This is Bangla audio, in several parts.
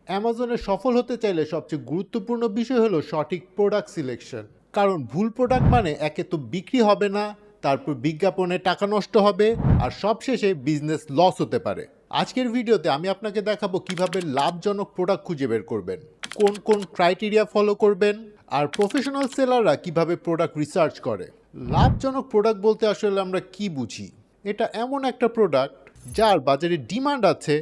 অ্যামাজনে সফল হতে চাইলে সবচেয়ে গুরুত্বপূর্ণ বিষয় হলো সঠিক প্রোডাক্ট সিলেকশন। কারণ ভুল প্রোডাক্ট মানে একে তো বিক্রি হবে না, তারপর বিজ্ঞাপনে টাকা নষ্ট হবে, আর সবশেষে বিজনেস লস হতে পারে। আজকের ভিডিওতে আমি আপনাকে দেখাবো কিভাবে লাভজনক প্রোডাক্ট খুঁজে বের করবেন, কোন কোন ক্রাইটেরিয়া ফলো করবেন, আর প্রফেশনাল সেলাররা কিভাবে প্রোডাক্ট রিসার্চ করে। লাভজনক প্রোডাক্ট বলতে আসলে আমরা কি বুঝি? এটা এমন একটা প্রোডাক্ট যার বাজারে ডিমান্ড আছে,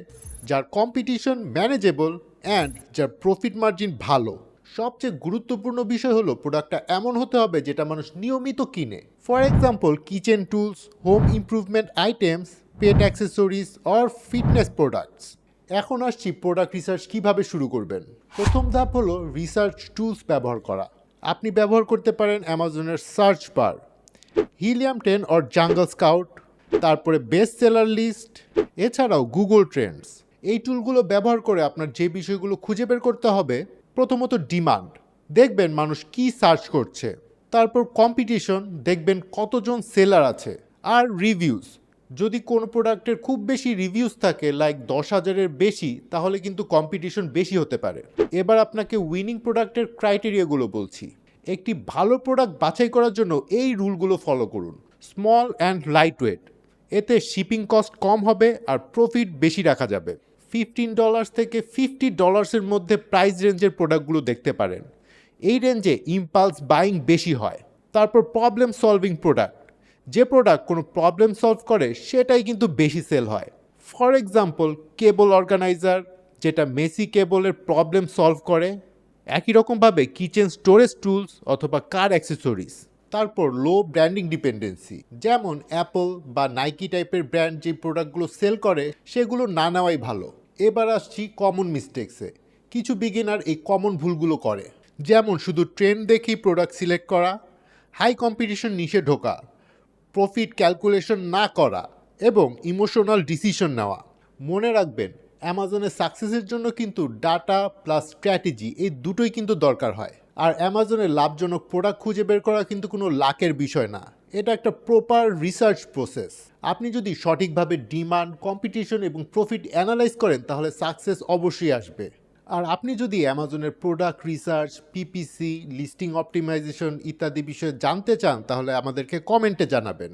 যার কম্পিটিশন ম্যানেজেবল অ্যান্ড যার প্রফিট মার্জিন ভালো। সবচেয়ে গুরুত্বপূর্ণ বিষয় হলো প্রোডাক্টটা এমন হতে হবে যেটা মানুষ নিয়মিত কিনে। For example, kitchen tools, home improvement items, pet accessories or fitness products. এখন আসছি প্রোডাক্ট রিসার্চ কিভাবে শুরু করবেন। প্রথম ধাপ হলো রিসার্চ টুলস ব্যবহার করা। আপনি ব্যবহার করতে পারেন অ্যামাজনের search bar, Helium 10 or jungle scout, তারপরে বেস্ট সেলার লিস্ট, এছাড়াও গুগল ট্রেন্ডস। এই টুলগুলো ব্যবহার করে আপনার যে বিষয়গুলো খুঁজে বের করতে হবে, প্রথমত ডিমান্ড, দেখবেন মানুষ কি সার্চ করছে। তারপর কম্পিটিশন, দেখবেন কতজন সেলার আছে। আর রিভিউজ, যদি কোনো প্রোডাক্টের খুব বেশি রিভিউজ থাকে, লাইক 10,000-এর বেশি, তাহলে কিন্তু কম্পিটিশন বেশি হতে পারে। এবার আপনাকে উইনিং প্রোডাক্টের ক্রাইটেরিয়াগুলো বলছি। একটি ভালো প্রোডাক্ট বাছাই করার জন্য এই রুলগুলো ফলো করুন। স্মল অ্যান্ড লাইট ওয়েট, এতে শিপিং কস্ট কম হবে আর প্রফিট বেশি রাখা যাবে। $15 থেকে $50-এর মধ্যে প্রাইস রেঞ্জের প্রোডাক্টগুলো দেখতে পারেন। এই রেঞ্জে ইম্পালস বাইং বেশি হয়। তারপর প্রবলেম সলভিং প্রোডাক্ট, যে প্রোডাক্ট কোনো প্রবলেম সলভ করে সেটাই কিন্তু বেশি সেল হয়। ফর এক্সাম্পল, কেবল অর্গানাইজার, যেটা মেসি কেবলের প্রবলেম সলভ করে। একই রকমভাবে কিচেন স্টোরেজ টুলস অথবা কার অ্যাক্সেসরিজ। তারপর লো ব্র্যান্ডিং ডিপেন্ডেন্সি, যেমন অ্যাপল বা নাইকি টাইপের ব্র্যান্ড যে প্রোডাক্টগুলো সেল করে সেগুলো না নেওয়াই ভালো। এবার আসছি কমন মিস্টেক্সে। কিছু বিগিনার এই কমন ভুলগুলো করে, যেমন শুধু ট্রেন্ড দেখেই প্রোডাক্ট সিলেক্ট করা, হাই কম্পিটিশন নিশে ঢোকা, প্রফিট ক্যালকুলেশন না করা এবং ইমোশনাল ডিসিশন নেওয়া। মনে রাখবেন, অ্যামাজনের সাকসেসের জন্য কিন্তু ডাটা প্লাস স্ট্র্যাটেজি এই দুটোই কিন্তু দরকার হয়। আর অ্যামাজনের লাভজনক প্রোডাক্ট খুঁজে বের করা কিন্তু কোনো লাকের বিষয় না, এটা একটা প্রপার রিসার্চ প্রসেস। আপনি যদি সঠিকভাবে ডিমান্ড, কম্পিটিশন এবং প্রফিট অ্যানালাইজ করেন, তাহলে সাকসেস অবশ্যই আসবে। আর আপনি যদি অ্যামাজনের product research, PPC, listing optimisation ইত্যাদি বিষয়ে জানতে চান, তাহলে আমাদেরকে কমেন্টে জানাবেন।